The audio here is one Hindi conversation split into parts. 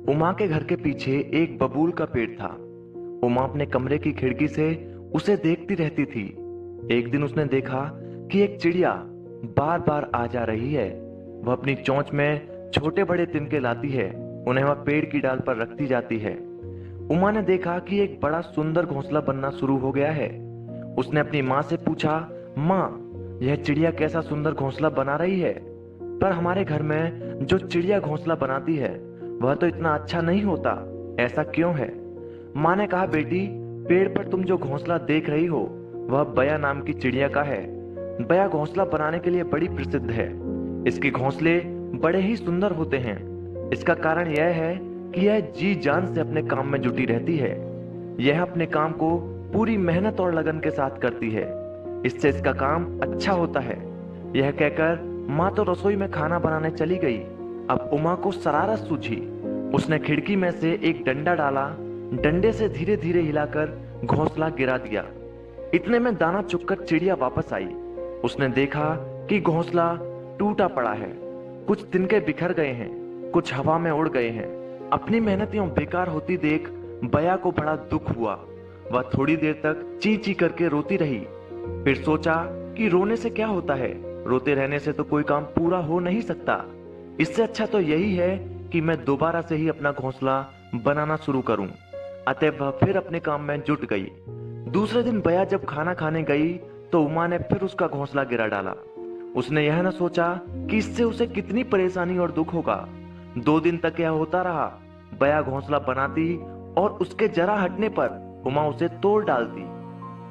उमा के घर के पीछे एक बबूल का पेड़ था। उमा अपने कमरे की खिड़की से उसे देखती रहती थी। एक दिन उसने देखा कि एक चिड़िया बार बार आ जा रही है। वह अपनी चोंच में छोटे बड़े तिनके लाती है, उन्हें वह पेड़ की डाल पर रखती जाती है। उमा ने देखा कि एक बड़ा सुंदर घोंसला बनना शुरू हो गया है। उसने अपनी माँ से पूछा, माँ, यह चिड़िया कैसा सुंदर घोंसला बना रही है, पर हमारे घर में जो चिड़िया घोंसला बनाती है वह तो इतना अच्छा नहीं होता, ऐसा क्यों है? माँ ने कहा, बेटी, पेड़ पर तुम जो घोंसला देख रही हो वह बया नाम की चिड़िया का है। बया घोंसला बनाने के लिए बड़ी प्रसिद्ध है। इसके घोंसले बड़े ही सुंदर होते हैं। इसका कारण यह है कि यह जी जान से अपने काम में जुटी रहती है। यह अपने काम को पूरी मेहनत और लगन के साथ करती है। इससे इसका काम अच्छा होता है। यह कहकर माँ तो रसोई में खाना बनाने चली गई। अब उमा को शरारत सूझी। उसने खिड़की में से एक डंडा डाला, डंडे से धीरे धीरे हिलाकर घोंसला गिरा दिया। इतने में दाना चुगकर चिड़िया वापस आई। उसने देखा कि घोंसला टूटा पड़ा है। कुछ तिनके बिखर गए हैं, कुछ हवा में उड़ गए हैं। अपनी मेहनतियों बेकार होती देख बया को बड़ा दुख हुआ। वह थोड़ी देर तक ची ची करके रोती रही। फिर सोचा कि रोने से क्या होता है, रोते रहने से तो कोई काम पूरा हो नहीं सकता। इससे अच्छा तो यही है कि मैं दोबारा से ही अपना घोंसला बनाना शुरू करूं। अतः वह फिर अपने काम में जुट गई। दूसरे दिन बया जब खाना खाने गई तो उमा ने फिर उसका घोंसला गिरा डाला। उसने यह न सोचा कि इससे उसे कितनी परेशानी और दुख होगा। 2 दिन तक यह होता रहा। बया घोंसला बनाती और उसके जरा हटने पर उमा उसे तोड़ डालती।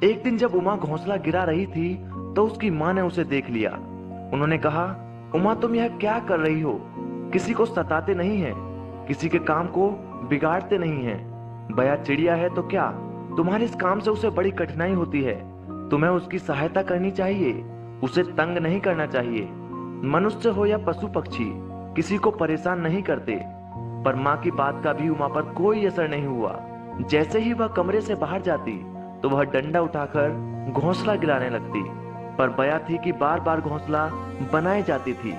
एक दिन जब उमा घोंसला गिरा रही थी तो उसकी माँ ने उसे देख लिया। उन्होंने कहा, उमा, तुम यह क्या कर रही हो? किसी को सताते नहीं हैं, किसी के काम को बिगाड़ते नहीं हैं। बया चिड़िया है तो क्या, तुम्हारे इस काम से उसे बड़ी कठिनाई होती है। तुम्हें उसकी सहायता करनी चाहिए, उसे तंग नहीं करना चाहिए। मनुष्य हो या पशु पक्षी, किसी को परेशान नहीं करते। पर माँ की बात का भी उमा पर कोई असर नहीं हुआ। जैसे ही वह कमरे से बाहर जाती तो वह डंडा उठाकर घोंसला गिराने लगती। पर बया थी कि बार बार घोंसला बनाए जाती थी।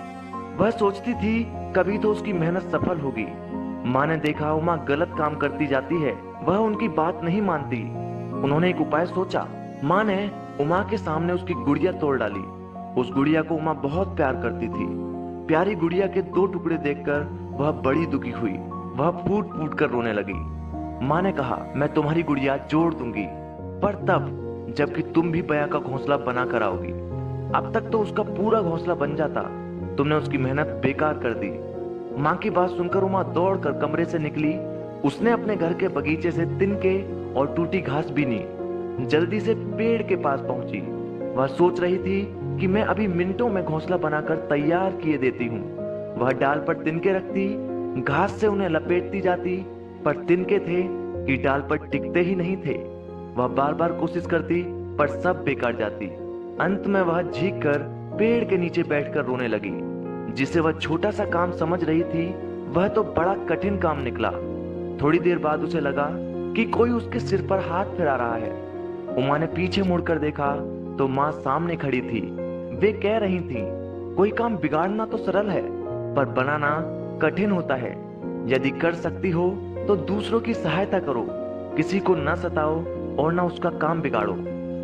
वह सोचती थी कभी तो उसकी मेहनत सफल होगी। माँ ने देखा उमा गलत काम करती जाती है, वह उनकी बात नहीं मानती। उन्होंने एक उपाय सोचा। माँ ने उमा के सामने उसकी गुड़िया तोड़ डाली। उस गुड़िया को उमा बहुत प्यार करती थी। प्यारी गुड़िया के 2 टुकड़े देखकर वह बड़ी दुखी हुई। वह फूट फूट कर रोने लगी। माँ ने कहा, मैं तुम्हारी गुड़िया जोड़ दूंगी, पर तब जबकि तुम भी बया का घोंसला बना कर आओगी। अब तक तो उसका पूरा घोंसला बन जाता, तुमने उसकी मेहनत बेकार कर दी। माँ की बात सुनकर उमा दौड़कर कमरे से निकली। उसने अपने घर के बगीचे से तिनके और टूटी घास बीनी। जल्दी से पेड़ के पास पहुंची। वह सोच रही थी कि मैं अभी मिनटों में घोंसला बनाकर तैयार किए देती हूँ। वह डाल पर तिनके रखती, घास से उन्हें लपेटती जाती, पर तिनके थे कि डाल पर टिकते ही नहीं थे। वह बार बार कोशिश करती पर सब बेकार जाती। अंत में वह झीक कर पेड़ के नीचे बैठकर रोने लगी। जिसे वह छोटा सा काम समझ रही थी वह तो बड़ा कठिन काम निकला। थोड़ी देर बाद उसे लगा कि कोई उसके सिर पर हाथ फिरा रहा है। उमा ने पीछे मुड़कर देखा तो माँ सामने खड़ी थी। वे कह रही थी, कोई काम बिगाड़ना तो सरल है, पर बनाना कठिन होता है। यदि कर सकती हो तो दूसरों की सहायता करो, किसी को न सताओ और न उसका काम बिगाड़ो।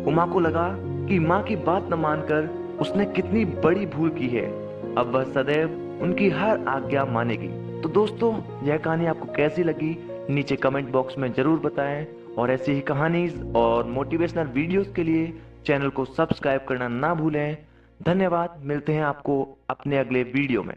उमा को लगा कि माँ की बात न मानकर उसने कितनी बड़ी भूल की है। अब वह सदैव उनकी हर आज्ञा मानेगी। तो दोस्तों, यह कहानी आपको कैसी लगी नीचे कमेंट बॉक्स में जरूर बताएं। और ऐसी ही कहानीज और मोटिवेशनल वीडियोस के लिए चैनल को सब्सक्राइब करना ना भूलें। धन्यवाद। मिलते हैं आपको अपने अगले वीडियो में।